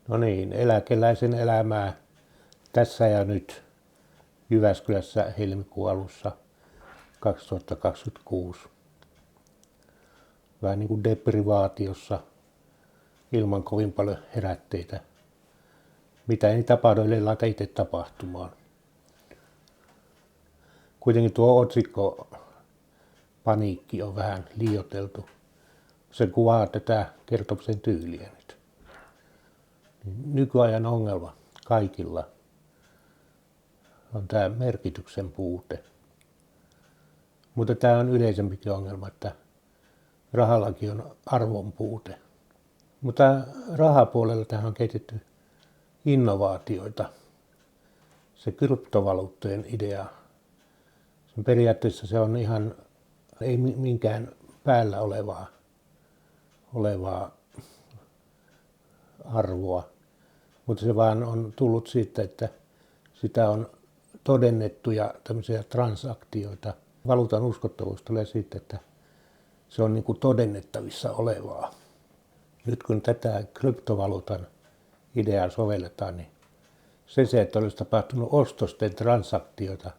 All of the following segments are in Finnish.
No niin, eläkeläisen elämää tässä ja nyt Jyväskylässä helmikuun alussa 2026. Vähän niin kuin deprivaatiossa ilman kovin paljon herätteitä. Mitä ei tapahdu, ellei laita itse tapahtumaan. Kuitenkin tuo otsikko paniikki on vähän liioiteltu. Se kuvaa tätä kertomisen tyyliä nyt. Nykyajan ongelma kaikilla on tämä merkityksen puute. Mutta tämä on yleisempikin ongelma, että rahallakin on arvon puute. Mutta rahapuolella tähän on kehitetty innovaatioita. Se kryptovaluuttojen idea, sen periaatteessa se on ihan ei minkään päällä olevaa arvoa, mutta se vaan on tullut siitä, että sitä on todennettuja tämmöisiä transaktioita. Valuutan uskottavuus tulee siitä, että se on niin kuin todennettavissa olevaa. Nyt kun tätä kryptovaluutan ideaa sovelletaan, niin sen sijaan, että olisi tapahtunut ostosten transaktioita,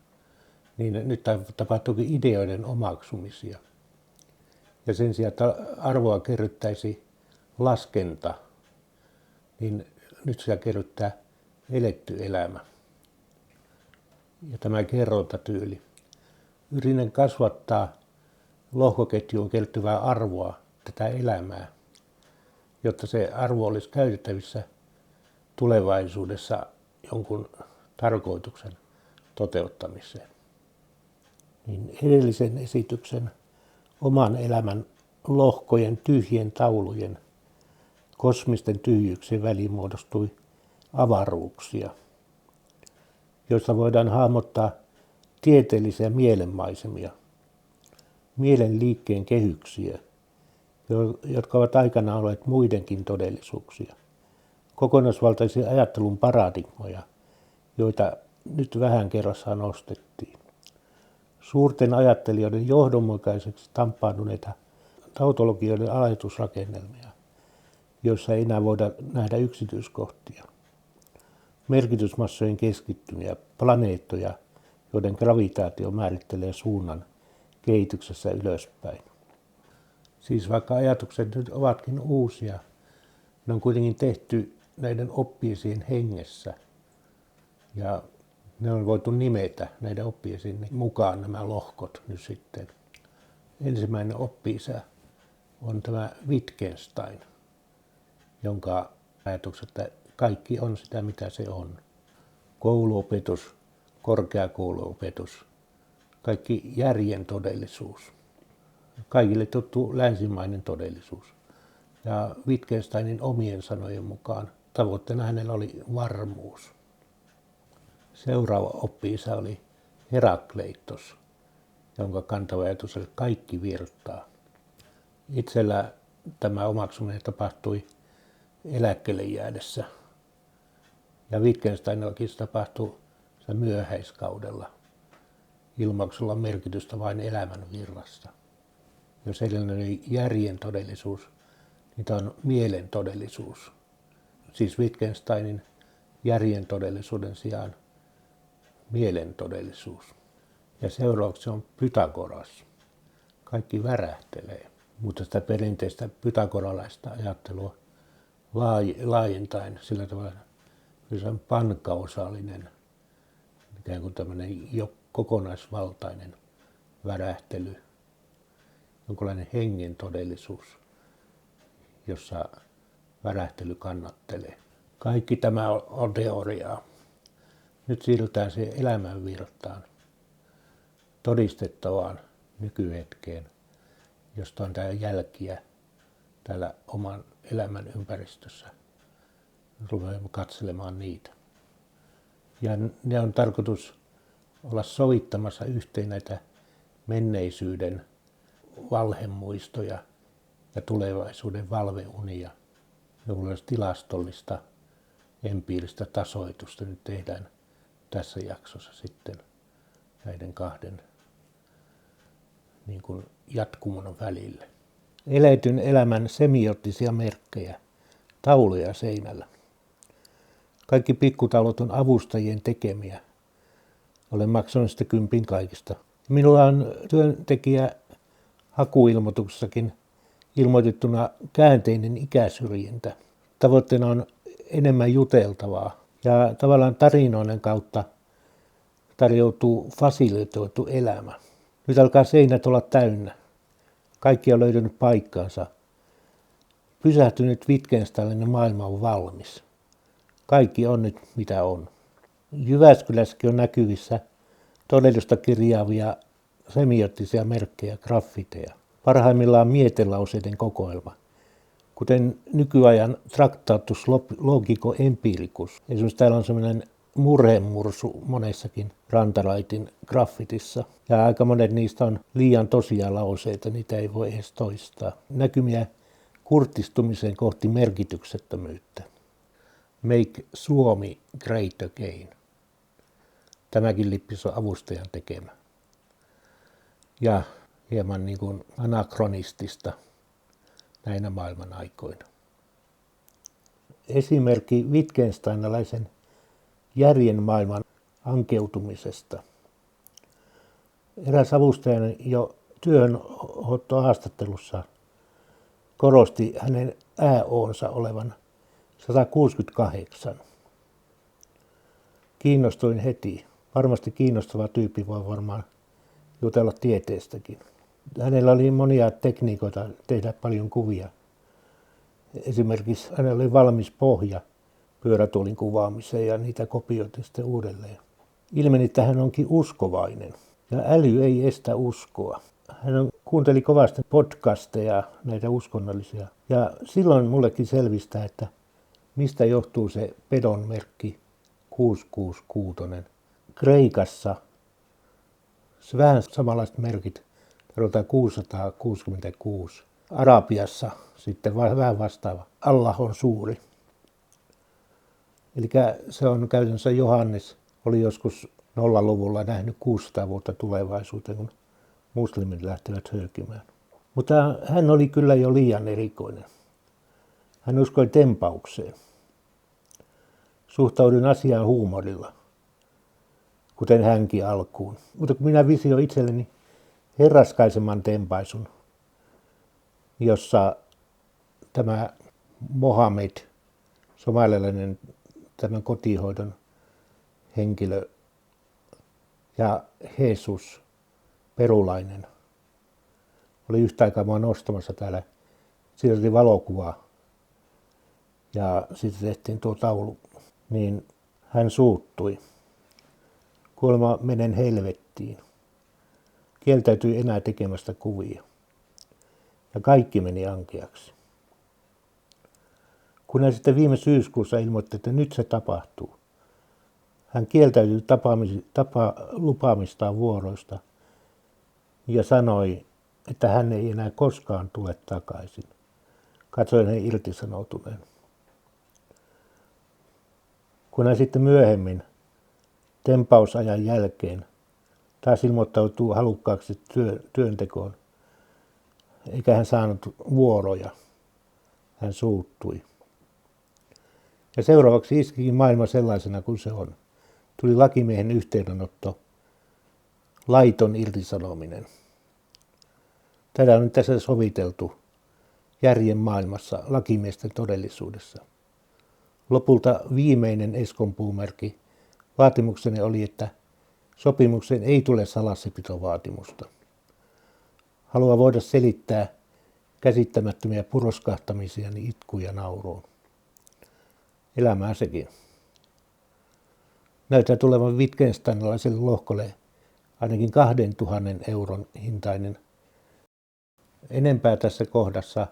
niin nyt tapahtuukin ideoiden omaksumisia. Ja sen sijaan, että arvoa kerryttäisi laskenta, niin nyt sitä kerryttää eletty elämä. Ja tämä kerrontatyyli. Yritän kasvattaa lohkoketjuun kertyvää arvoa, tätä elämää, jotta se arvo olisi käytettävissä tulevaisuudessa jonkun tarkoituksen toteuttamiseen. Niin edellisen esityksen oman elämän lohkojen tyhjien taulujen kosmisten tyhjyyksien väliin muodostui avaruuksia, joissa voidaan hahmottaa tieteellisiä mielenmaisemia, mielen liikkeen kehyksiä, jotka ovat aikanaan olleet muidenkin todellisuuksia, kokonaisvaltaisia ajattelun paradigmoja, joita nyt vähän kerrassaan nostettiin. Suurten ajattelijoiden johdonmukaiseksi tamppaanuneita tautologioiden ajatusrakennelmia, joissa ei enää voida nähdä yksityiskohtia. Merkitysmassojen keskittymiä, planeettoja, joiden gravitaatio määrittelee suunnan kehityksessä ylöspäin. Siis vaikka ajatukset nyt ovatkin uusia, ne on kuitenkin tehty näiden oppiesien hengessä. Ja ne on voitu nimetä näiden oppiesien mukaan nämä lohkot nyt sitten. Ensimmäinen oppi-isä on tämä Wittgenstein, jonka ajatukset, että kaikki on sitä, mitä se on. Kouluopetus, korkeakouluopetus, kaikki järjen todellisuus. Kaikille tuttu länsimainen todellisuus. Ja Wittgensteinin omien sanojen mukaan tavoitteena hänellä oli varmuus. Seuraava oppi-isä oli Herakleitos, jonka kantava ajatus oli kaikki virtaa. Itsellä tämä omaksuminen tapahtui eläkkeelle jäädessä. Ja Wittgensteinillakin se tapahtui myöhäiskaudella. Ilmauksella on merkitystä vain elämän virrasta. Jos edellinen oli järjen todellisuus, niin tämä on mielen todellisuus. Siis Wittgensteinin järjen todellisuuden sijaan mielen todellisuus. Ja seuraavaksi on Pythagoras. Kaikki värähtelee, mutta sitä perinteistä pythagoralaista ajattelua laajentaen sillä tavalla, että se on pankausaalinen, ikään kuin tämmöinen jo kokonaisvaltainen värähtely, jonkinlainen hengen todellisuus, jossa värähtely kannattelee. Kaikki tämä on teoriaa. Nyt siirrytään siihen elämänvirtaan, todistettavaan nykyhetkeen, josta on täällä jälkiä täällä oman elämän ympäristössä. Ruvetaan katselemaan niitä. Ja ne on tarkoitus olla sovittamassa yhteen näitä menneisyyden valhemuistoja ja tulevaisuuden valveunia, jolloin tilastollista empiiristä tasoitusta nyt tehdään tässä jaksossa sitten näiden kahden niin kuin jatkumon välille. Eletyn elämän semiottisia merkkejä, tauluja seinällä. Kaikki pikkutalot on avustajien tekemiä. Olen maksanut sitä 10 kaikista. Minulla on työntekijä hakuilmoituksessakin ilmoitettuna käänteinen ikäsyrjintä. Tavoitteena on enemmän juteltavaa ja tavallaan tarinoiden kautta tarjoutuu fasilitoitu elämä. Nyt alkaa seinät olla täynnä. Kaikki on löytänyt paikkaansa. Pysähtynyt Wittgensteininen maailma on valmis. Kaikki on nyt mitä on. Jyväskylässäkin on näkyvissä todellista kirjaavia semiottisia merkkejä, graffiteja. Parhaimmillaan mietelauseiden kokoelma, kuten nykyajan Tractatus logico empiricus. Esimerkiksi täällä on sellainen murhemursu monessakin rantaraitin graffitissa. Ja aika monet niistä on liian tosia lauseita, niitä ei voi edes toistaa. Näkymiä kurtistumiseen kohti merkityksettömyyttä. Make Suomi great again. Tämäkin lippis on avustajan tekemä. Ja hieman niin kuin anakronistista näinä maailman aikoina. Esimerkki Wittgensteinalaisen järjen maailman ankeutumisesta. Eräs avustajani jo työhönottohaastattelussa korosti hänen ääonsa olevan 168. Kiinnostuin heti. Varmasti kiinnostava tyyppi, voi varmaan jutella tieteestäkin. Hänellä oli monia tekniikoita tehdä paljon kuvia. Esimerkiksi hänellä oli valmis pohja pyörätuolin kuvaamiseen ja niitä kopioitiin sitten uudelleen. Ilmeni, että hän onkin uskovainen ja äly ei estä uskoa. Hän kuunteli kovasti podcasteja, näitä uskonnollisia. Ja silloin mullekin selvistä, että mistä johtuu se pedon merkki 666. Kreikassa se vähän samanlaiset merkit tarvitaan 666. Arabiassa sitten vähän vastaava. Allah on suuri. Eli se on käytännössä Johannes oli joskus 0-luvulla nähnyt 600 vuotta tulevaisuuteen, kun muslimit lähtevät höykimään. Mutta hän oli kyllä jo liian erikoinen. Hän uskoi tempaukseen. Suhtaudun asiaan huumorilla, kuten hänkin alkuun. Mutta kun minä visioin itselleni herraskaisemman tempaisun, jossa tämä Mohamed, somalialainen tämän kotihoidon henkilö, ja Jesus, perulainen, oli yhtä aikaa mua nostamassa täällä. Siitä oli valokuva ja sitten tehtiin tuo taulu, niin hän suuttui. Kuulemma menen helvettiin. Kieltäytyi enää tekemästä kuvia. Ja kaikki meni ankeaksi. Kun hän sitten viime syyskuussa ilmoitti, että nyt se tapahtuu. Hän kieltäytyi lupaamistaan vuoroista ja sanoi, että hän ei enää koskaan tule takaisin. Katsoin hänen irtisanoutuneen. Kun hän sitten myöhemmin tempausajan jälkeen taas ilmoittautuu halukkaaksi työntekoon, eikä hän saanut vuoroja, hän suuttui. Ja seuraavaksi iskikin maailma sellaisena kuin se on. Tuli lakimiehen yhteydenotto, laiton irtisanominen. Tätä on nyt tässä soviteltu järjen maailmassa, lakimiesten todellisuudessa. Lopulta viimeinen Eskon puumerkki vaatimukseni oli, että sopimukseen ei tule salassapitovaatimusta. Haluaa voida selittää käsittämättömiä puroskahtamisiani itkuun ja nauruun. Elämää sekin. Näyttää tulevan Wittgensteinilaiselle lohkolle ainakin 2000 euron hintainen. Enempää tässä kohdassa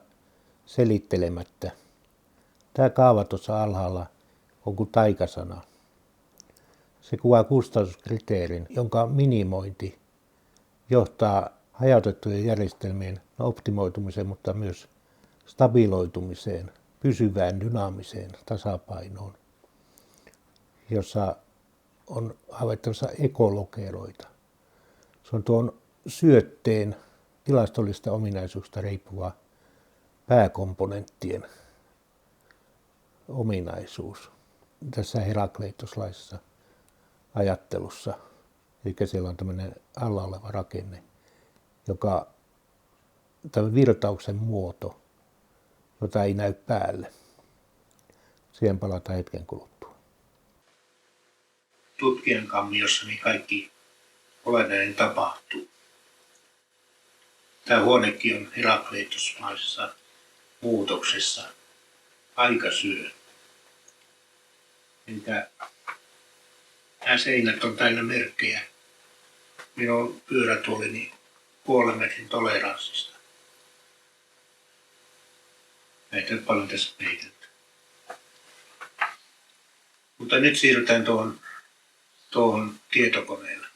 selittelemättä. Tämä kaava tuossa alhaalla on kuin taikasana. Se kuvaa kustannuskriteerin, jonka minimointi johtaa hajautettujen järjestelmien optimoitumiseen, mutta myös stabiloitumiseen, pysyvään dynaamiseen tasapainoon, jossa on havaittavissa ekolokeroita. Se on tuon syötteen tilastollista ominaisuuksista riippuva pääkomponenttien ominaisuus. tässä herakleitoslaisessa ajattelussa. Eli siellä on tämmöinen alla oleva rakenne, joka tämä virtauksen muoto, jota ei näy päälle. Siihen palataan hetken kuluttua. Tutkijan kammiossa niin kaikki olennainen tapahtuu. Tämä huonekin on herakleitosmaisessa muutoksessa. Aika syö. Entä nämä seinät on täynnä merkkejä. Minun pyörätuolini 0,5 metrin toleranssista. Näitä on paljon tässä peitelty. Mutta nyt siirrytään tuohon tietokoneelle.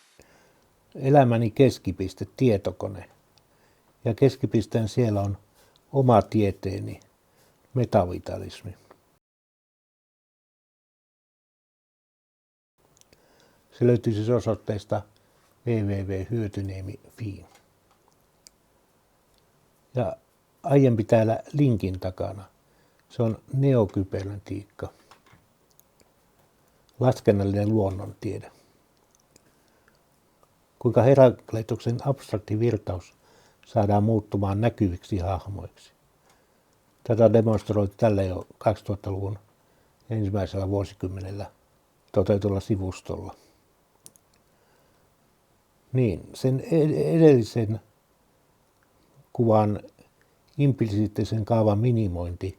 Elämäni keskipiste, tietokone. Ja keskipisteen siellä on oma tieteeni, metavitalismi. Se löytyy siis osoitteesta www.hyötyniemi.fi. Ja aiempi täällä linkin takana. Se on neokybernetiikka. Laskennallinen luonnontiede. Kuinka Herakleitoksen abstrakti virtaus saadaan muuttumaan näkyviksi hahmoiksi. Tätä on demonstroitu tällä jo 2000-luvun ensimmäisellä vuosikymmenellä toteutulla sivustolla. Niin, sen edellisen kuvan implisiittisen kaavan minimointi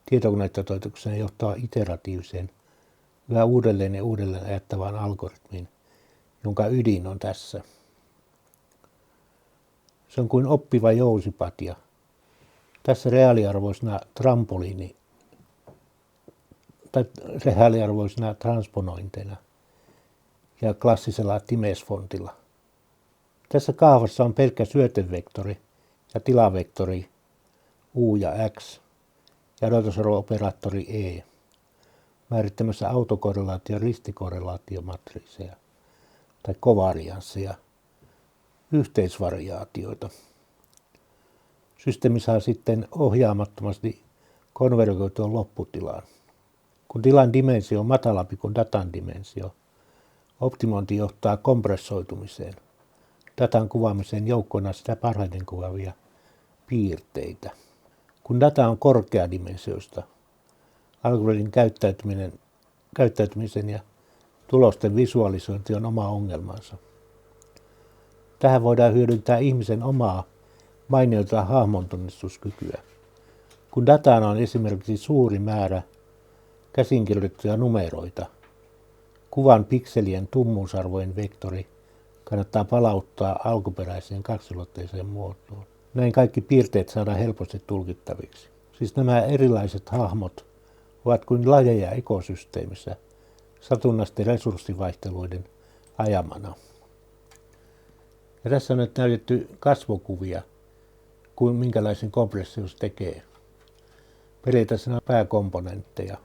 tietokonetoteutukseen johtaa iteratiiviseen, yhä uudelleen ja uudelleen ajattavaan algoritmiin, jonka ydin on tässä. Se on kuin oppiva jousipatja. Tässä reaaliarvoisena trampoliini tai reaaliarvoisena transponointeina ja klassisella Times-fontilla. Tässä kaavassa on pelkkä syötevektori ja tilavektori U ja X ja odotusarvo-operaattori E määrittämässä autokorrelaatio- ja ristikorrelaatiomatriiseja tai kovariansseja, yhteisvariaatioita. Systeemi saa sitten ohjaamattomasti konvergoitua lopputilaan. Kun tilan dimensio on matalampi kuin datan dimensio, optimointi johtaa kompressoitumiseen, datan kuvaamiseen joukkoina sitä parhaiten kuvaavia piirteitä. Kun data on korkeadimensioista, algoritmin käyttäytymisen ja tulosten visualisointi on oma ongelmansa. Tähän voidaan hyödyntää ihmisen omaa mainiota hahmontunnistuskykyä. Kun datana on esimerkiksi suuri määrä käsinkirjoitettuja numeroita, kuvan pikselien tummuusarvojen vektori kannattaa palauttaa alkuperäiseen kaksiulotteiseen muotoon. Näin kaikki piirteet saadaan helposti tulkittaviksi. Siis nämä erilaiset hahmot ovat kuin lajeja ekosysteemissä satunnaisten resurssivaihteluiden ajamana. Ja tässä on nyt näytetty kasvokuvia, kuin minkälaisen kompressio se tekee. Periaatteessa nämä pääkomponentteja.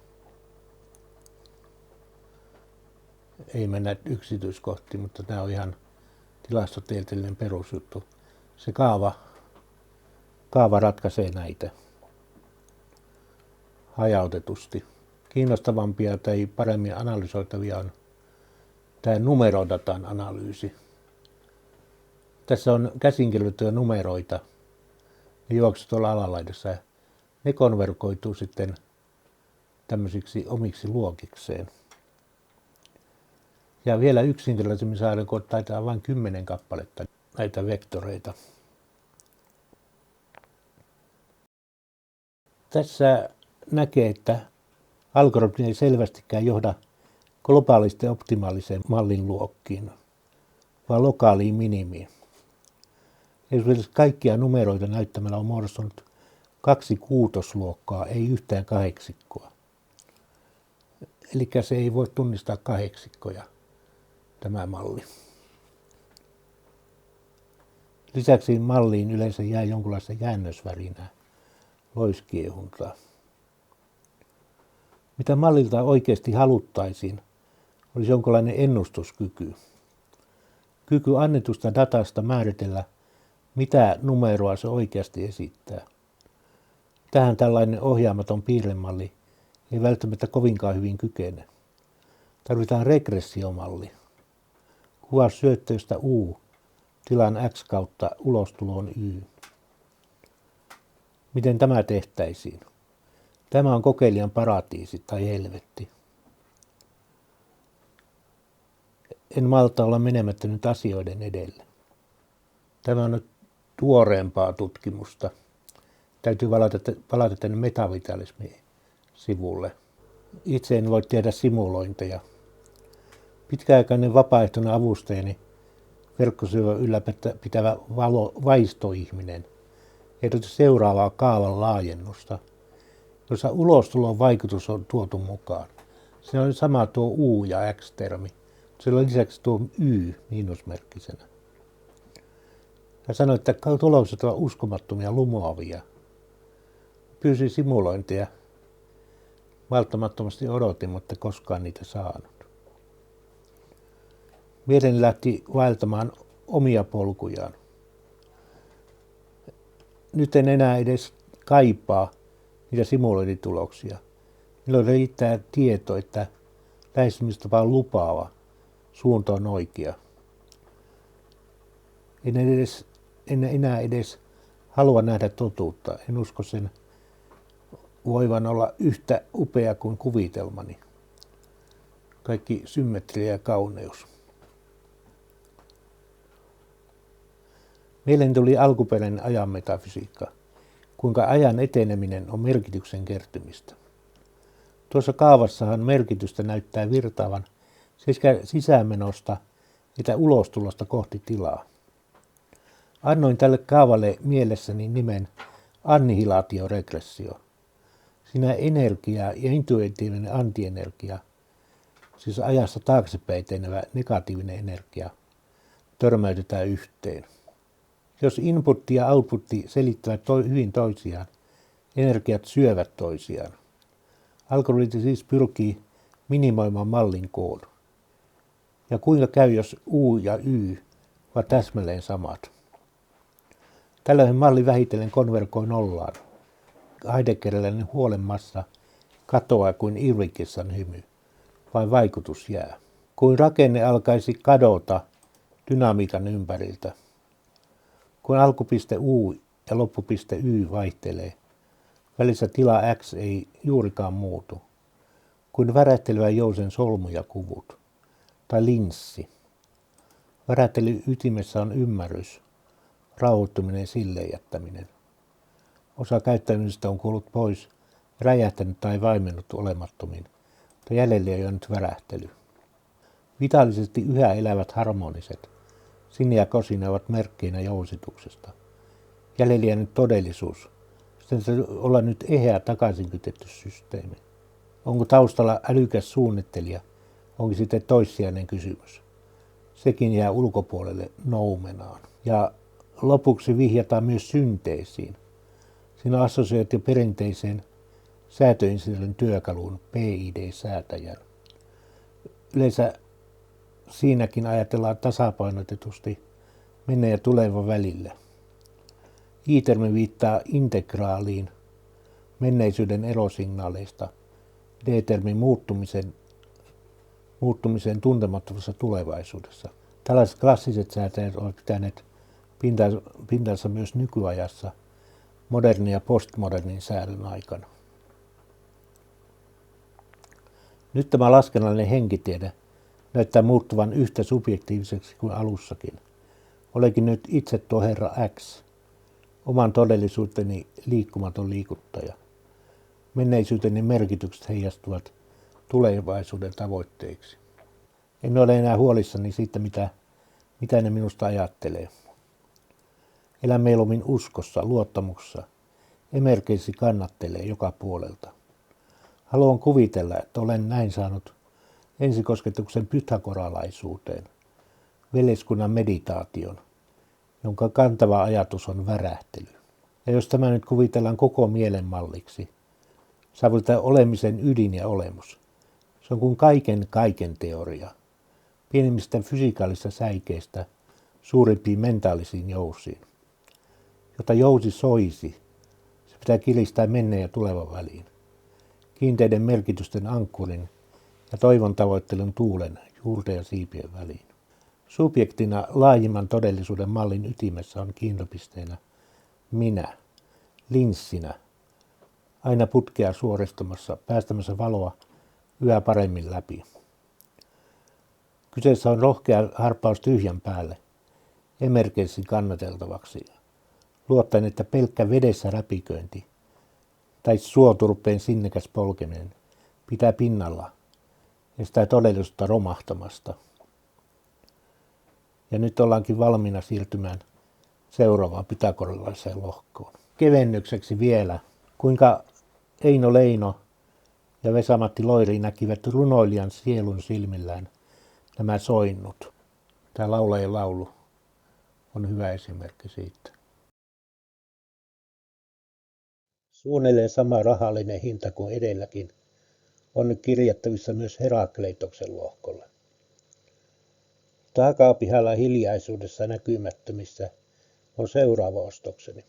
Ei mennä yksityiskohtiin, mutta tämä on ihan tilastotieteellinen perusjuttu. Se kaava ratkaisee näitä hajautetusti. Kiinnostavampia tai paremmin analysoitavia on tämä numerodatan analyysi. Tässä on käsinkirjoitettuja numeroita. Ne juoksuvat tuolla alalaidassa ja ne konvergoituu sitten tämmöisiksi omiksi luokikseen. Ja vielä yksinkertaisemmin saadaan, kun taitaa vain 10 kappaletta näitä vektoreita. Tässä näkee, että algoritmi ei selvästikään johda globaalisti optimaaliseen mallin luokkiin, vaan lokaaliin minimiin. Esimerkiksi kaikkia numeroita näyttämällä on muodostunut 2 kuutosluokkaa, ei yhtään kahdeksikkoa. Eli se ei voi tunnistaa kahdeksikkoja, tämä malli. Lisäksi malliin yleensä jää jonkinlaista jäännösvärinää, loiskiehuntaa. Mitä mallilta oikeasti haluttaisiin, olisi jonkinlainen ennustuskyky. Kyky annetusta datasta määritellä, mitä numeroa se oikeasti esittää. Tähän tällainen ohjaamaton piirremalli ei välttämättä kovinkaan hyvin kykene. Tarvitaan regressiomalli. Kuvaa syöttöistä U tilan X kautta ulostuloon Y. Miten tämä tehtäisiin? Tämä on kokeilijan paratiisi tai helvetti. En malta olla menemättä nyt asioiden edelle. Tämä on nyt tuoreempaa tutkimusta. Täytyy palata tänne metavitalismin sivulle. Itse en voi tehdä simulointeja. Pitkäaikainen vapaaehtoinen avustajani, verkkosivuilla ylläpitävä vaistoihminen, ehdotti seuraavaa kaavan laajennusta, jossa ulostulon vaikutus on tuotu mukaan. Siinä oli sama tuo U- ja X-termi. Sillä on lisäksi tuo Y miinusmerkkisenä. Hän sanoi, että tulokset ovat uskomattomia, lumoavia. Pyysin simulointeja. Malttamattomasti odotin, mutta koskaan niitä saanut. Mieleni lähti vaeltamaan omia polkujaan. Nyt en enää edes kaipaa niitä simulointituloksia. Milloin riittää tieto, että lähestymistapa on lupaava, suunta on oikea. En enää edes halua nähdä totuutta. En usko sen voivan olla yhtä upea kuin kuvitelmani. Kaikki symmetria ja kauneus. Mieleeni tuli alkuperäinen ajan metafysiikka, kuinka ajan eteneminen on merkityksen kertymistä. Tuossa kaavassahan merkitystä näyttää virtaavan sekä sisäänmenosta että ulostulosta kohti tilaa. Annoin tälle kaavalle mielessäni nimen annihilaatioregressio. Siinä energia ja intuitiivinen antienergia, siis ajassa taaksepäin etenevä negatiivinen energia, törmäytetään yhteen. Jos inputti ja outputti selittävät hyvin toisiaan, energiat syövät toisiaan. Algoritmi siis pyrkii minimoimaan mallin koon. Ja kuinka käy, jos U ja Y ovat täsmälleen samat? Tällöin malli vähitellen konvergoi nollaan. Heideggeriläinen huolenmassa katoaa kuin Irvikissan hymy, vain vaikutus jää. Kuin rakenne alkaisi kadota dynamiikan ympäriltä. Kun alkupiste U ja loppupiste Y vaihtelee, välissä tila X ei juurikaan muutu, kuin värähtelevä jousen solmu ja kuvut, tai linssi. Värähtelyn ytimessä on ymmärrys, rauhoittuminen silleen jättäminen. Osa käyttämisestä on kuollut pois, räjähtänyt tai vaimennut olemattomiin, mutta jäljelle ei ole nyt värähtely. Vitaalisesti yhä elävät harmoniset, Sini ja Kosina ovat merkkeinä jousituksesta. Jäljellä jäänyt todellisuus. Sitten olla nyt eheä takaisinkytetty systeemi. Onko taustalla älykäs suunnittelija? Onkin sitten toissijainen kysymys. Sekin jää ulkopuolelle noumenaan. Ja lopuksi vihjataan myös synteesiin. Siinä on assosioitu perinteiseen säätöinsinöörin työkaluun PID-säätäjän. Yleensä siinäkin ajatellaan tasapainotetusti menneen ja tulevan välillä. I-termi viittaa integraaliin menneisyyden erosignaaleista, D-termi muuttumiseen tuntemattomassa tulevaisuudessa. Tällaiset klassiset säätäjät ovat pitäneet pintansa myös nykyajassa modernin ja postmodernin säädön aikana. Nyt tämä laskennallinen henkitiede näyttää muuttuvan yhtä subjektiiviseksi kuin alussakin. Olekin nyt itse tuo herra X, oman todellisuuteni liikkumaton liikuttaja. Menneisyyteni merkitykset heijastuvat tulevaisuuden tavoitteiksi. En ole enää huolissani siitä, mitä ne minusta ajattelee. Elän mieluummin uskossa, luottamuksessa. Emergenssi kannattelee joka puolelta. Haluan kuvitella, että olen näin saanut ensikosketuksen pythagoralaisuuteen, veljeskunnan meditaation, jonka kantava ajatus on värähtely. Ja jos tämä nyt kuvitellaan koko mielenmalliksi, saavutetaan olemisen ydin ja olemus. Se on kuin kaiken teoria, pienimmistä fysikaalisista säikeistä suurimpiin mentaalisiin jousiin. Jotta jousi soisi, se pitää kilistää menneen ja tulevan väliin. Kiinteiden merkitysten ankkurin ja toivon tavoittelun tuulen juurten ja siipien väliin. Subjektina laajimman todellisuuden mallin ytimessä on kiintopisteenä minä, linssinä, aina putkea suoristamassa, päästämässä valoa yhä paremmin läpi. Kyseessä on rohkea harppaus tyhjän päälle, emergenssin kannateltavaksi, luottaen, että pelkkä vedessä räpiköinti tai suoturpeen sinnekäs polkeminen pitää pinnalla estää todellisuutta romahtamasta. Ja nyt ollaankin valmiina siirtymään seuraavaan pythagoralaiseen lohkoon. Kevennykseksi vielä, kuinka Eino Leino ja Vesa-Matti Loiri näkivät runoilijan sielun silmillään nämä soinnut. Tämä laulajien laulu on hyvä esimerkki siitä. Suunnilleen sama rahallinen hinta kuin edelläkin on nyt kirjattavissa myös Herakleitoksen lohkolla. Takapihalla hiljaisuudessa näkymättömissä on seuraava ostokseni.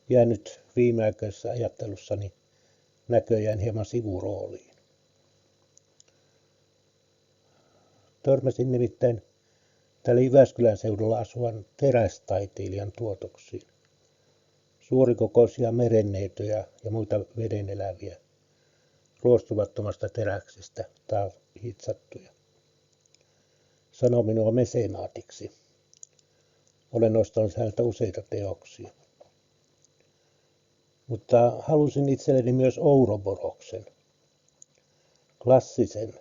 Jäänyt viimeaikaisessa ajattelussani näköjään hieman sivurooliin. Törmäsin nimittäin täällä Jyväskylän seudulla asuvan terästaiteilijan tuotoksiin. Suurikokoisia merenneitoja ja muita vedeneläviä, ruostumattomasta teräksestä taas hitsattuja. Sano minua mesenaatiksi. Olen ostanut häneltä useita teoksia. Mutta halusin itselleni myös Ouroboroksen, klassisen,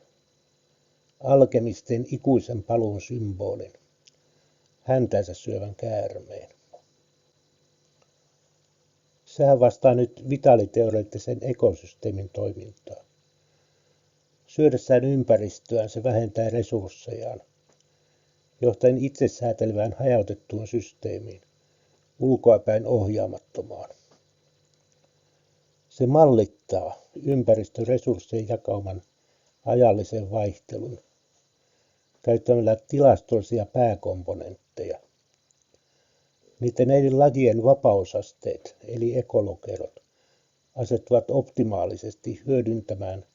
alkemisten ikuisen paluun symbolin, häntänsä syövän käärmeen. Sehän vastaa nyt vitaaliteoreettisen ekosysteemin toimintaa. Syödessään ympäristöään se vähentää resurssejaan, johtaen itsesäätelevään hajautettuun systeemiin, ulkoapäin ohjaamattomaan. Se mallittaa ympäristöresurssien jakauman ajallisen vaihtelun käyttämällä tilastollisia pääkomponentteja. Niiden eri lajien vapausasteet eli ekolokerot asettuvat optimaalisesti hyödyntämään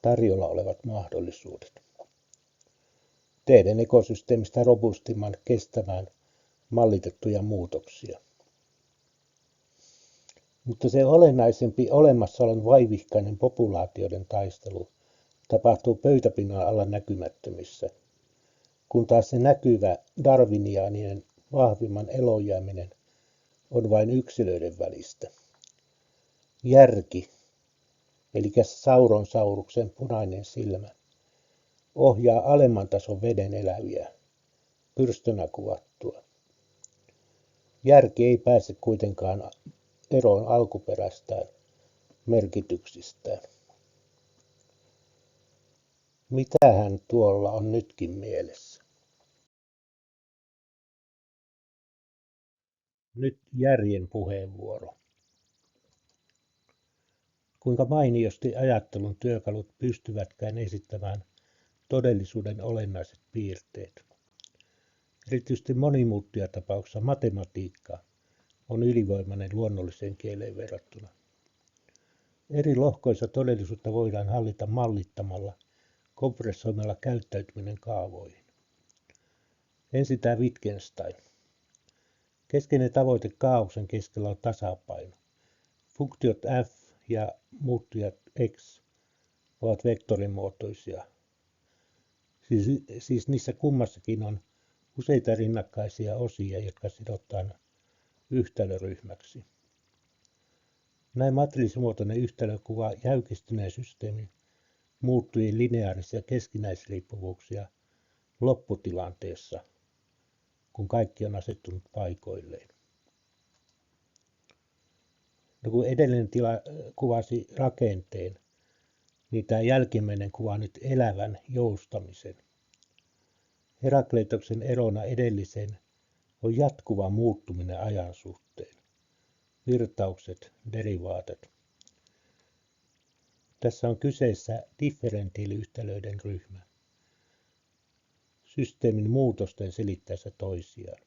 tarjolla olevat mahdollisuudet. Tehden ekosysteemistä robustimman kestämään mallitettuja muutoksia. Mutta se olennaisempi olemassaolon vaivihkainen populaatioiden taistelu tapahtuu pöytäpinnan alla näkymättömissä, kun taas se näkyvä darwiniaaninen vahvimman elonjääminen on vain yksilöiden välistä. Järki, eli Sauron sauruksen punainen silmä, ohjaa alemman tason veden eläviä, pyrstönä kuvattua. Järki ei pääse kuitenkaan eroon alkuperäistään merkityksistään. Mitähän tuolla on nytkin mielessä? Nyt järjen puheenvuoro. Kuinka mainiosti ajattelun työkalut pystyvätkään esittämään todellisuuden olennaiset piirteet. Erityisesti monimuuttujatapauksessa matematiikka on ylivoimainen luonnolliseen kieleen verrattuna. Eri lohkoissa todellisuutta voidaan hallita mallittamalla, kompressoimalla käyttäytyminen kaavoihin. Ensin tämä Wittgenstein. Keskeinen tavoite kaaoksen keskellä on tasapaino. Funktiot f ja muuttujat x ovat vektorimuotoisia. Siis niissä kummassakin on useita rinnakkaisia osia, jotka sidotaan yhtälöryhmäksi. Näin matriisimuotoinen yhtälö kuvaa jäykistyneen systeemin muuttujien lineaarisia keskinäisriippuvuuksia lopputilanteessa, kun kaikki on asettunut paikoilleen. No kun edellinen tila kuvasi rakenteen, niin tämä jälkimmäinen kuvaa nyt elävän joustamisen. Herakleitoksen erona edelliseen on jatkuva muuttuminen ajan suhteen. Virtaukset, derivaatit. Tässä on kyseessä differentiaaliyhtälöiden ryhmä. Systeemin muutosten selittäessä toisiaan.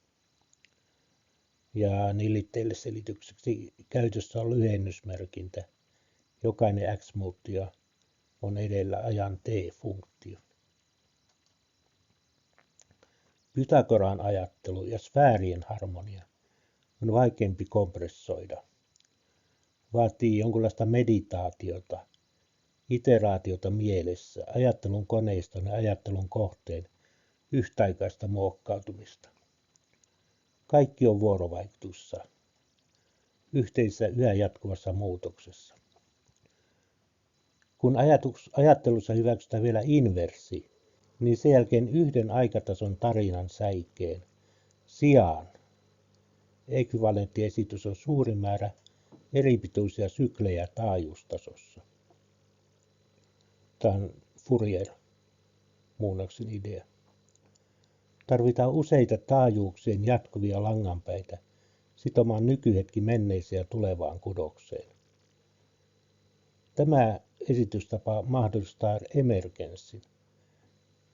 Ja nillitteille selitykseksi käytössä on lyhennysmerkintä. Jokainen x-muuttuja on edellä ajan t-funktio. Pythagoran ajattelu ja sfäärien harmonia on vaikeampi kompressoida. Vaatii jonkinlaista meditaatiota, iteraatiota mielessä, ajattelun koneiston ja ajattelun kohteen yhtäaikaista muokkautumista. Kaikki on vuorovaikutussa, yhteisessä yhä jatkuvassa muutoksessa. Kun ajattelussa hyväksytään vielä inversi, niin sen jälkeen yhden aikatason tarinan säikeen sijaan ekvivalenttiesitys on suuri määrä eripituisia syklejä taajuustasossa. Tämä on Fourier-muunnoksen idea. Tarvitaan useita taajuuksien jatkuvia langanpäitä sitomaan nykyhetki menneeseen ja tulevaan kudokseen. Tämä esitystapa mahdollistaa emergenssin.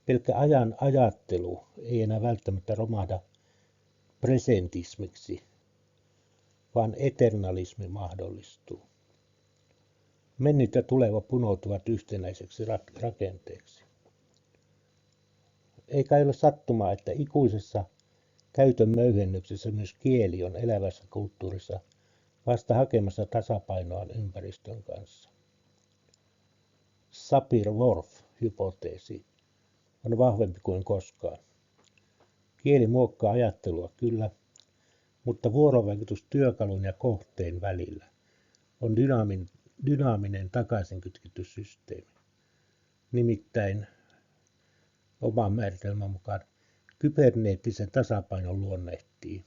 Pelkkä ajan ajattelu ei enää välttämättä romahda presentismiksi, vaan eternalismi mahdollistuu. Mennyt ja tuleva punoutuvat yhtenäiseksi rakenteeksi. Eikä ole sattumaa, että ikuisessa käytön möyhennyksessä myös kieli on elävässä kulttuurissa vasta hakemassa tasapainoaan ympäristön kanssa. Sapir-Whorf-hypoteesi on vahvempi kuin koskaan. Kieli muokkaa ajattelua kyllä, mutta vuorovaikutus työkalun ja kohteen välillä on dynaaminen takaisinkytketty systeemi. Nimittäin oman määritelmän mukaan kyberneettisen tasapainon luonnehtii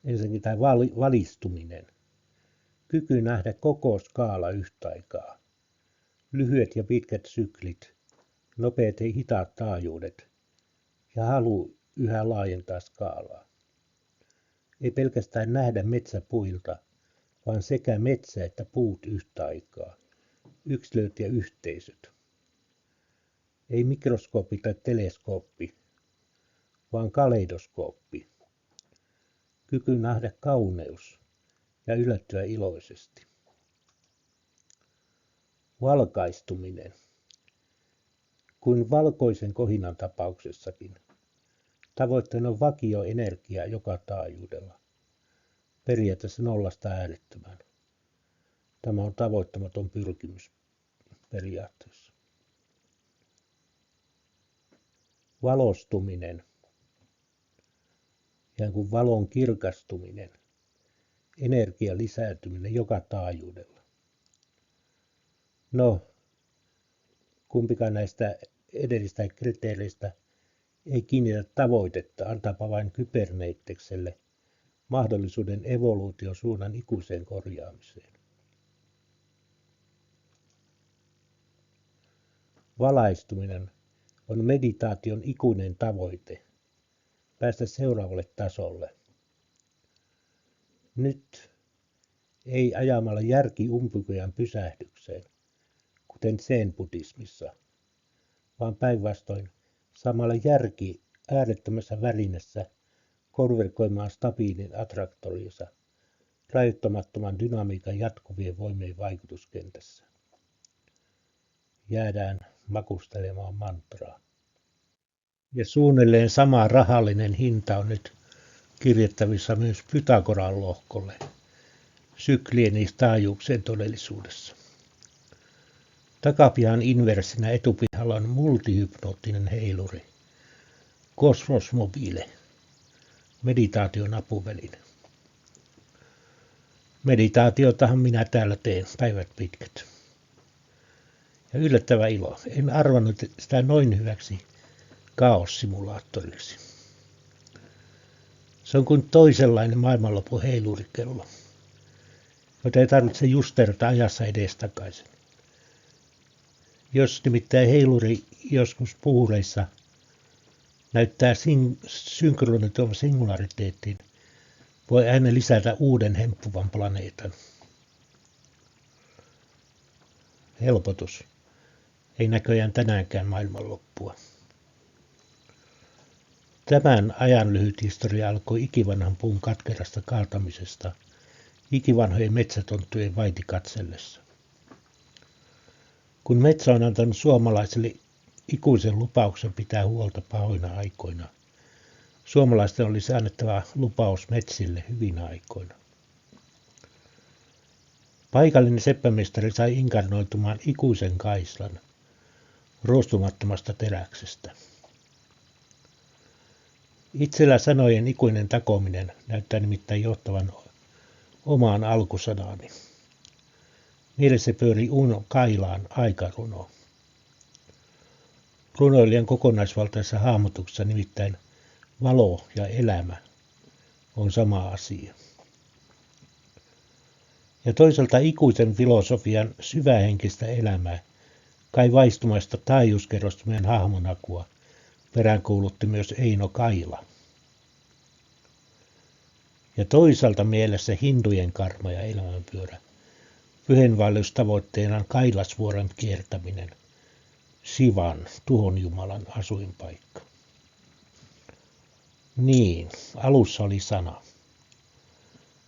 ensinnäkin tämä valistuminen, kyky nähdä koko skaala yhtä aikaa, lyhyet ja pitkät syklit, nopeat ja hitaat taajuudet ja halu yhä laajentaa skaalaa. Ei pelkästään nähdä metsäpuilta, vaan sekä metsä että puut yhtä aikaa, yksilöt ja yhteisöt. Ei mikroskooppi tai teleskooppi, vaan kaleidoskooppi. Kyky nähdä kauneus ja yllättyä iloisesti. Valkaistuminen. Kuin valkoisen kohinan tapauksessakin, tavoitteena on vakioenergia joka taajuudella, periaatteessa nollasta äärettömään. Tämä on tavoittamaton pyrkimys periaatteessa. Valostuminen, ikään kuin valon kirkastuminen, energian lisääntyminen joka taajuudella. No, kumpikaan näistä edellisistä kriteereistä ei kiinnitä tavoitetta, antaapa vain kyberneittekselle mahdollisuuden evoluutiosuunnan ikuiseen korjaamiseen. Valaistuminen on meditaation ikuinen tavoite, päästä seuraavalle tasolle. Nyt ei ajamalla järki umpikujan pysähdykseen, kuten zen-buddhismissa, vaan päinvastoin samalla järki äärettömässä välineessä konvergoimaan stabiilin attraktorinsa rajoittamattoman dynamiikan jatkuvien voimien vaikutuskentässä. Jäädään makustelemaan mantraa. Ja suunnilleen sama rahallinen hinta on nyt kirjattavissa myös Pythagoran lohkolle, syklien niistä taajuuksien todellisuudessa. Takapihan inversinä etupihalla on multihypnoottinen heiluri, Cosmos-Mobile, meditaation apuväline. Meditaatiotahan minä täällä teen päivät pitkät. Ja yllättävä ilo, en arvannut sitä noin hyväksi kaossimulaattoriksi. Se on kuin toisenlainen maailmanlopun heilurikello, jota ei tarvitse justerata ajassa edestakaisin. Jos nimittäin heiluri joskus puhureissa näyttää synkronisoivan singulariteettiin, voi aina lisätä uuden hemppuvan planeetan. Helpotus. Ei näköjään tänäänkään maailmanloppua. Tämän ajan lyhyt historia alkoi ikivanhan puun katkerasta kaatamisesta ikivanhojen metsätonttujen vaiti katsellessa. Kun metsä on antanut suomalaisille ikuisen lupauksen pitää huolta pahoina aikoina, suomalaisten olisi annettava lupaus metsille hyvinä aikoina. Paikallinen seppämestari sai inkarnoitumaan ikuisen kaislan ruostumattomasta teräksestä. Itsellä sanojen ikuinen takominen näyttää nimittäin johtavan omaan alkusanaani. Mielessä pyörii Uno Kailaan aikaruno. Runoilijan kokonaisvaltaisessa hahmotuksessa nimittäin valo ja elämä on sama asia. Ja toisaalta ikuisen filosofian syvähenkistä elämää, kai vaistumaista taajuuskerrostumien hahmonakua, peräänkuulutti myös Eino Kaila. Ja toisaalta mielessä hindujen karma ja elämänpyörä, pyhänvaellustavoitteenaan Kailasvuoren kiertäminen, Shivan, tuhonjumalan asuinpaikka. Niin, alussa oli sana.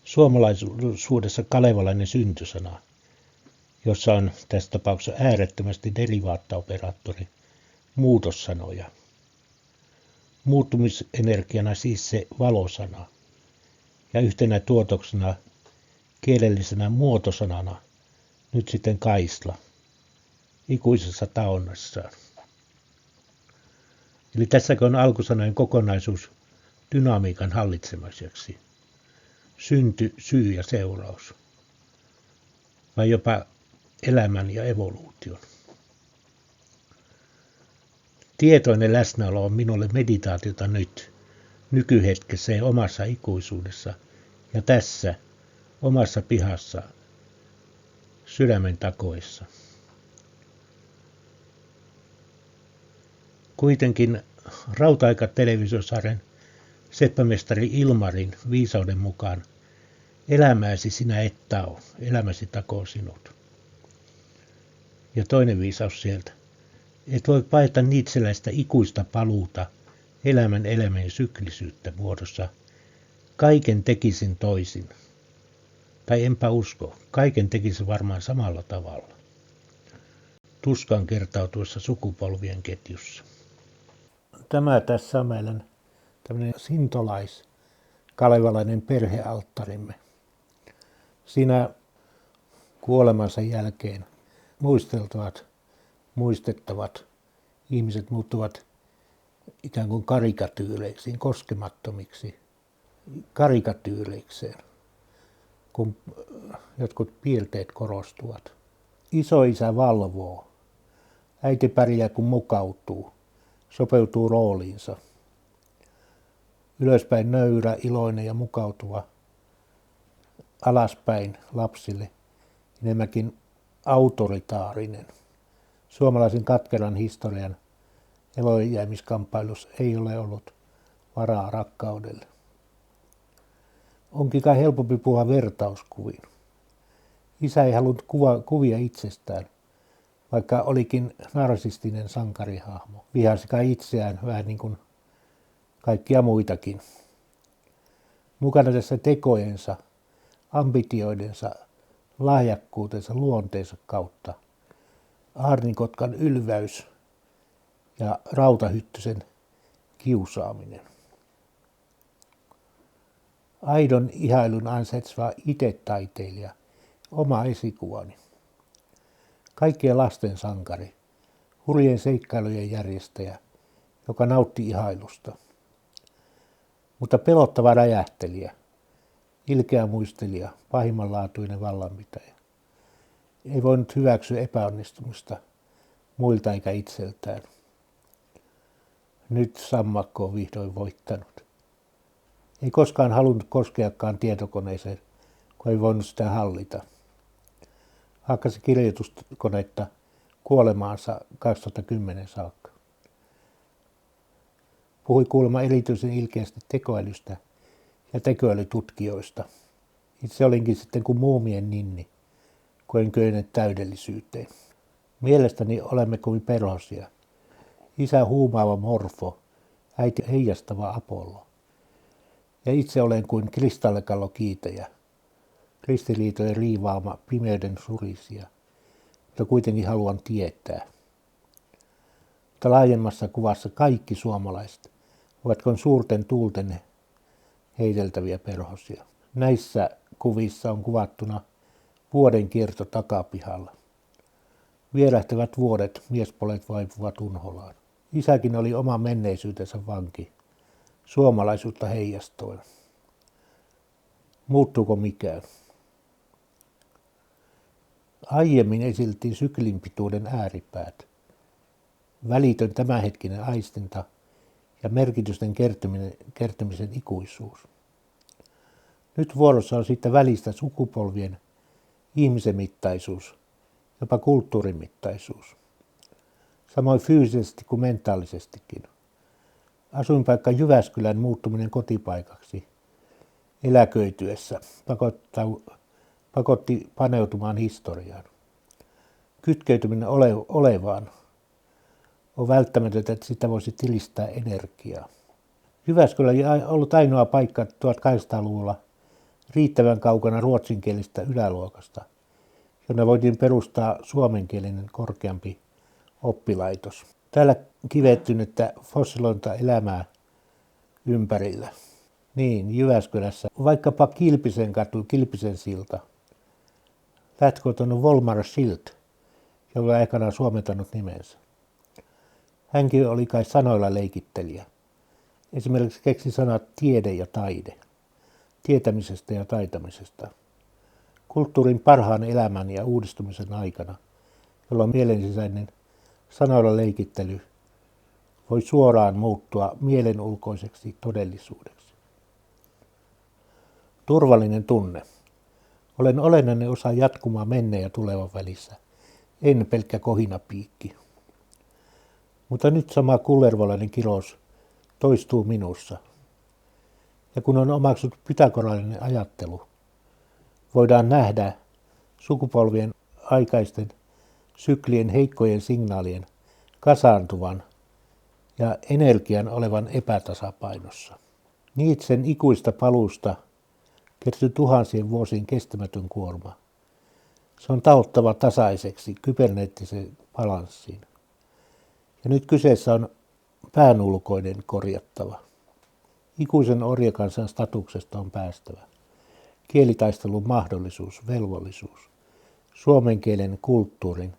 Suomalaisuudessa kalevalainen syntysana, jossa on tässä tapauksessa äärettömästi derivaattaoperaattori, muutossanoja. Muuttumisenergiana siis se valosana ja yhtenä tuotoksena kielellisenä muotosanana nyt sitten kaisla ikuisessa taonnassaan. Eli tässäkin on alkusanojen kokonaisuus dynamiikan hallitsemiseksi. Synty, syy ja seuraus. Vai jopa elämän ja evoluution. Tietoinen läsnäolo on minulle meditaatiota nyt, nykyhetkessä ja omassa ikuisuudessa ja tässä, omassa pihassa, sydämen takoissa. Kuitenkin Rauta-aika-televisiosarjan seppämestari Ilmarin viisauden mukaan elämääsi sinä et tao, elämäsi takoo sinut. Ja toinen viisaus sieltä. Et voi paeta niitseläistä ikuista paluuta elämän syklisyyttä muodossa. Kaiken tekisin toisin. Tai enpä usko, kaiken tekisin varmaan samalla tavalla. Tuskan kertautuessa sukupolvien ketjussa. Tämä tässä on meidän tämmöinen sintolais-kalevalainen perhealttarimme. Siinä kuolemansa jälkeen muistettavat ihmiset muuttuvat ikään kuin karikatyyreiksiin, koskemattomiksi karikatyyreikseen, kun jotkut piirteet korostuvat. Isoisä valvoo, äiti pärjää kun mukautuu, sopeutuu rooliinsa. Ylöspäin nöyrä, iloinen ja mukautuva, alaspäin lapsille enemmänkin autoritaarinen. Suomalaisen katkeran historian eloonjäämiskamppailussa ei ole ollut varaa rakkaudelle. Onkin kai helpompi puhua vertauskuvin. Isä ei halunnut kuvia itsestään, vaikka olikin narsistinen sankarihahmo. Vihasi kai itseään vähän niin kuin kaikkia muitakin. Mukana tässä tekojensa, ambitioidensa, lahjakkuutensa, luonteensa kautta. Aarninkotkan ylväys ja Rautahyttysen kiusaaminen. Aidon ihailun ansaitseva itse-taiteilija, oma esikuvani. Kaikkien lasten sankari, hurjien seikkailujen järjestäjä, joka nautti ihailusta. Mutta pelottava räjähtelijä, ilkeä muistelija, pahimmanlaatuinen vallanpitäjä. Ei voinut hyväksyä epäonnistumista muilta eikä itseltään. Nyt sammakko on vihdoin voittanut. Ei koskaan halunnut koskeakaan tietokoneeseen, kun ei voinut sitä hallita. Hakkasi kirjoituskonetta kuolemaansa 2010 saakka. Puhui kuulemma erityisen ilkeästi tekoälystä ja tekoälytutkijoista. Itse olinkin sitten kuin muumien ninni, kun en kyennyt täydellisyyteen. Mielestäni olemme kuin perhosia. Isä huumaava morfo, äiti heijastava Apollo. Ja itse olen kuin kristallikallokiitäjä, ristiriitojen riivaama pimeyden surisija, mutta kuitenkin haluan tietää. Mutta laajemmassa kuvassa kaikki suomalaiset ovat kuin suurten tuulten heiteltäviä perhosia. Näissä kuvissa on kuvattuna vuoden kierto takapihalla. Vierähtävät vuodet, miespolet vaipuvat unholaan. Isäkin oli oma menneisyytensä vanki, suomalaisuutta heijastoin. Muuttuuko mikään? Aiemmin esiteltiin syklin pituuden ääripäät. Välitön tämänhetkinen aistinta ja merkitysten kertymisen ikuisuus. Nyt vuorossa on siitä välistä sukupolvien ihmisen mittaisuus, jopa kulttuurin mittaisuus. Samoin fyysisesti kuin mentaalisestikin. Asuinpaikka Jyväskylän muuttuminen kotipaikaksi eläköityessä pakotti paneutumaan historiaan. Kytkeytyminen olevaan on välttämätöntä, että sitä voisi tilistää energiaa. Jyväskylä ei ollut ainoa paikka 1800-luvulla riittävän kaukana ruotsinkielistä yläluokasta, jonne voitiin perustaa suomenkielinen korkeampi oppilaitos. Täällä kivettynyttä fossilointa elämää ympärillä. Niin, Jyväskylässä vaikkapa Kilpisen katu, Kilpisen silta. Lähtökohtainen on Volmar Schild, joka aikanaan suomentanut nimensä. Hänkin oli kai sanoilla leikittelijä. Esimerkiksi keksi sanat tiede ja taide, tietämisestä ja taitamisesta. Kulttuurin parhaan elämän ja uudistumisen aikana, jolloin mielensisäinen sanoilla leikittely voi suoraan muuttua mielenulkoiseksi todellisuudeksi. Turvallinen tunne. Olen olennainen osa jatkumaa menneen ja tulevan välissä, en pelkkä kohinapiikki. Mutta nyt sama kullervolainen kirous toistuu minussa. Ja kun on omaksut pythagoralainen ajattelu, voidaan nähdä sukupolvien aikaisten syklien heikkojen signaalien kasaantuvan ja energian olevan epätasapainossa. Nietzschen ikuista paluusta kertyi tuhansien vuosien kestämätön kuorma. Se on taottava tasaiseksi kyberneettisen balanssiin. Ja nyt kyseessä on päänulkoinen korjattava. Ikuisen orjakansan statuksesta on päästävä. Kielitaistelun mahdollisuus, velvollisuus. Suomen kielen kulttuurin,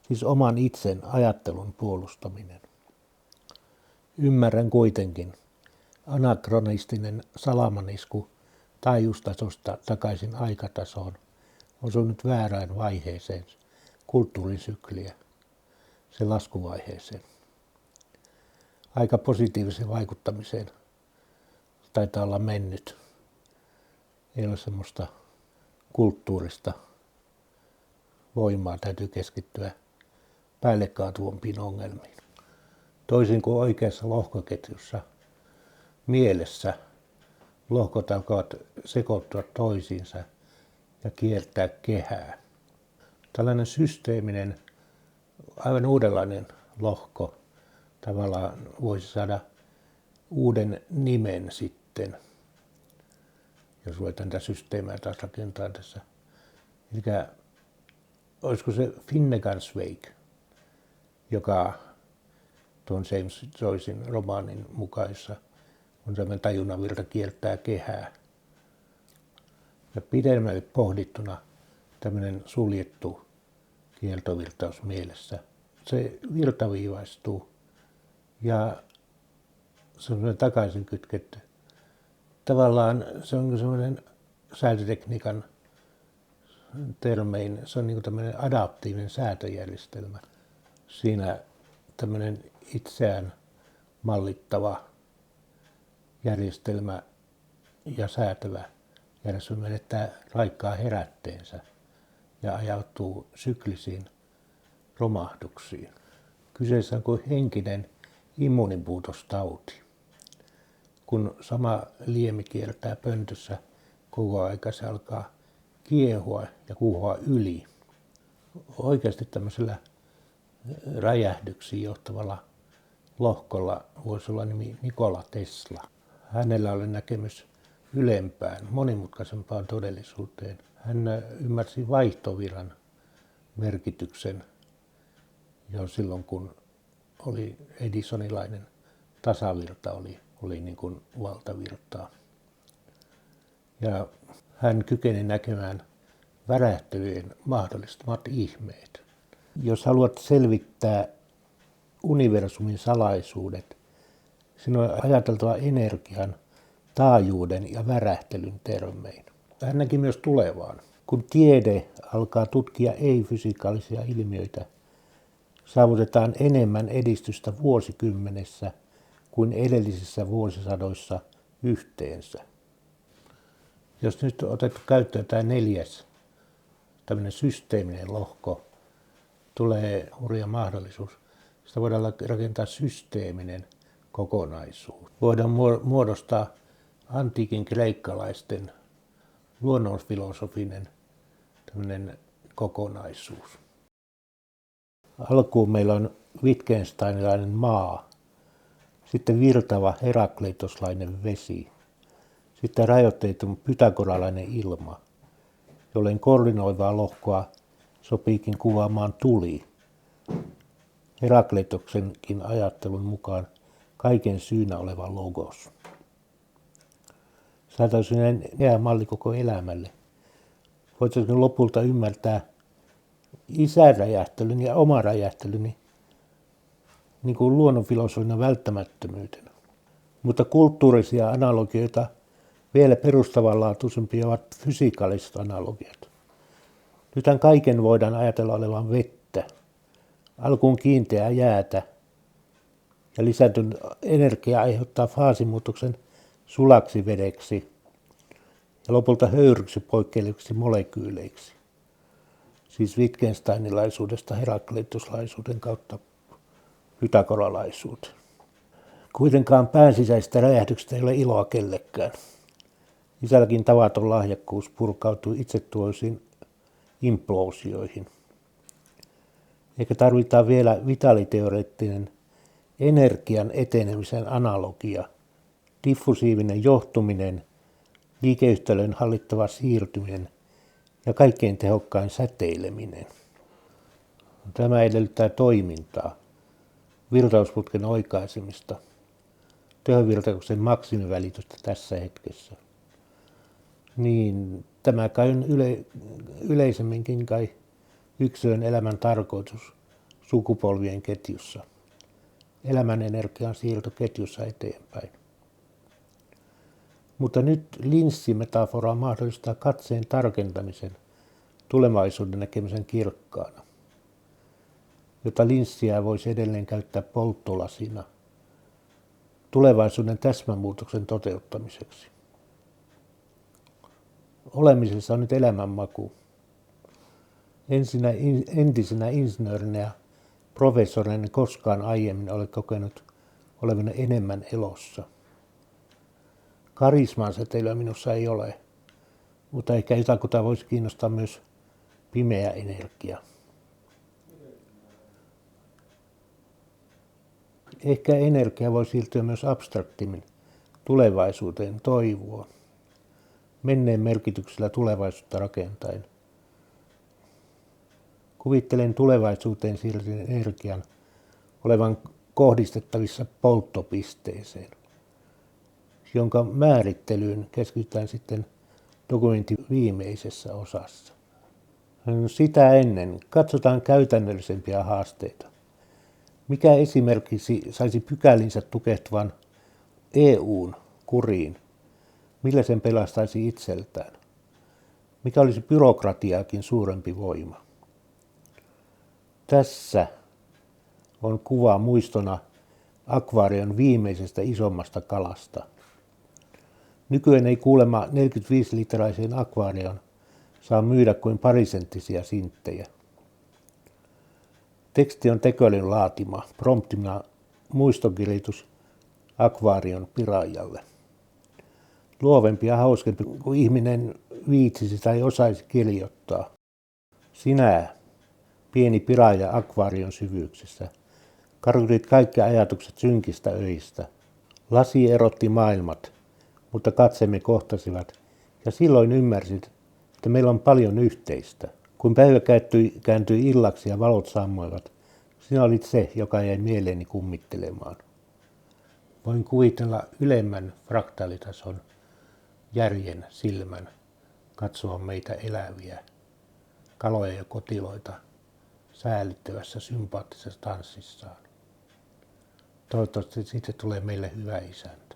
siis oman itsen ajattelun puolustaminen. Ymmärrän kuitenkin. Anakronistinen salamanisku taajuustasosta takaisin aikatasoon osunut väärään vaiheeseen, kulttuurin sykliä, sen laskuvaiheeseen. Aika positiiviseen vaikuttamiseen taitaa olla mennyt. Ei ole semmoista kulttuurista voimaa, täytyy keskittyä päälle kaatuvampiin ongelmiin. Toisin kuin oikeassa lohkoketjussa mielessä lohkot alkavat sekoittua toisiinsa ja kiertää kehää. Tällainen systeeminen, aivan uudenlainen lohko tavallaan voisi saada uuden nimen sitten, jos ruvetaan tätä systeemiä taas rakentaa tässä. Eli olisiko se Finnegansweg, joka tuon James Joycen romaanin mukaisessa on sellainen tajunnavirta kiertää kehää. Ja pidemmälle pohdittuna tämmöinen suljettu kiertovirtaus mielessä. Se virtaviivaistuu ja se on takaisin kytketty. Tavallaan se on semmoinen säätötekniikan termein, se on niin kuin tämmöinen adaptiivinen säätöjärjestelmä. Siinä tämmöinen itseään mallittava järjestelmä ja säätävä järjestelmä menettää raikkaa herätteensä ja ajautuu syklisiin romahduksiin. Kyseessä on kuin henkinen immuunipuutostauti. Kun sama liemi kiertää pöntössä koko aika, se alkaa kiehua ja kuohua yli. Oikeasti tämmöisellä räjähdyksiin johtavalla lohkolla voisi olla nimi Nikola Tesla. Hänellä oli näkemys ylempään, monimutkaisempaan todellisuuteen. Hän ymmärsi vaihtoviran merkityksen jo silloin, kun oli edisonilainen tasavirta, oli niin kuin valtavirtaa. Ja hän kykeni näkemään värähtelyjen mahdollistamat ihmeet. Jos haluat selvittää universumin salaisuudet, sinun on ajateltava energian, taajuuden ja värähtelyn termein. Hän näki myös tulevaan. Kun tiede alkaa tutkia ei-fysikaalisia ilmiöitä, saavutetaan enemmän edistystä vuosikymmenessä kuin edellisissä vuosisadoissa yhteensä. Jos nyt on otettu käyttöön tämä 4. tämmöinen systeeminen lohko, tulee hurja mahdollisuus. Sitä voidaan rakentaa systeeminen kokonaisuus. Voidaan muodostaa antiikin kreikkalaisten luonnonfilosofinen tämmöinen kokonaisuus. Alkuun meillä on Wittgensteinilainen maa, sitten virtava herakleitoslainen vesi, sitten rajoitteeton pythagoralainen ilma, jolleen koordinoivaa lohkoa sopiikin kuvaamaan tuli. Herakleitoksenkin ajattelun mukaan kaiken syynä oleva logos. Saataisiin jää malli koko elämälle. Voitaisiin lopulta ymmärtää isäräjähtelyn ja oma räjähtelyn niin kuin luonnonfilosofina välttämättömyytenä. Mutta kulttuurisia analogioita vielä perustavanlaatuisempia ovat fysikaaliset analogiat. Nythän kaiken voidaan ajatella olevan vettä, alkuun kiinteää jäätä ja lisätyn energia aiheuttaa faasimuutoksen sulaksi vedeksi ja lopulta höyryksi poikkeileviksi molekyyleiksi. Siis Wittgensteinilaisuudesta herakleitoslaisuuden kautta pythagoralaisuuteen. Kuitenkaan päänsisäisistä räjähdyksistä ei ole iloa kellekään. Isälläkin tavaton lahjakkuus purkautui itsetuhoisiin imploosioihin. Eikä tarvitaan vielä vitaaliteoreettinen energian etenemisen analogia, diffusiivinen johtuminen, liikeyhtälön hallittava siirtyminen ja kaikkein tehokkain säteileminen. Tämä edellyttää toimintaa, virtausputken oikaisemista, tehovirtauksen maksimivälitystä tässä hetkessä. Niin tämä kai on yleisemminkin kai yksilön elämän tarkoitus sukupolvien ketjussa, elämän energian siirto ketjussa eteenpäin. Mutta nyt linssimetafora mahdollistaa katseen tarkentamisen, tulevaisuuden näkemisen kirkkaana, jota linssiä voisi edelleen käyttää polttolasina tulevaisuuden täsmämuutoksen toteuttamiseksi. Olemisessa on nyt elämänmaku. Entisenä insinöörinä ja professorina en koskaan aiemmin ole kokenut olevana enemmän elossa. Karisman säteilyä minussa ei ole, mutta ehkä jotakuta voisi kiinnostaa myös pimeä energia. Ehkä energia voi siirtyä myös abstraktimmin tulevaisuuteen toivoon, menneen merkityksellä tulevaisuutta rakentaen. Kuvittelen tulevaisuuteen siirtyneen energian olevan kohdistettavissa polttopisteeseen, jonka määrittelyyn keskitytään sitten dokumentin viimeisessä osassa. Sitä ennen katsotaan käytännöllisempiä haasteita. Mikä esimerkiksi saisi pykälinsä tukehtuvan EU:n kuriin? Millä sen pelastaisi itseltään? Mikä olisi byrokratiaakin suurempi voima? Tässä on kuva muistona akvaarion viimeisestä isommasta kalasta. Nykyään ei kuulemma 45-litraiseen akvaarion saa myydä kuin parisenttisiä sinttejä. Teksti on tekoälyn laatima, promptina muistokirjoitus akvaarion piraajalle. Luovempi ja hauskempi kuin ihminen viitsisi tai osaisi kirjoittaa. Sinä, pieni piraaja akvaarion syvyyksissä, karkutit kaikki ajatukset synkistä öistä. Lasi erotti maailmat, mutta katsemme kohtasivat, ja silloin ymmärsit, että meillä on paljon yhteistä. Kun päivä kääntyi illaksi ja valot sammoivat, sinä olit se, joka jäi mieleeni kummittelemaan. Voin kuvitella ylemmän fraktaalitason järjen silmän katsoa meitä eläviä, kaloja ja kotiloita säälittävässä sympaattisessa tanssissaan. Toivottavasti siitä tulee meille hyvä isäntä.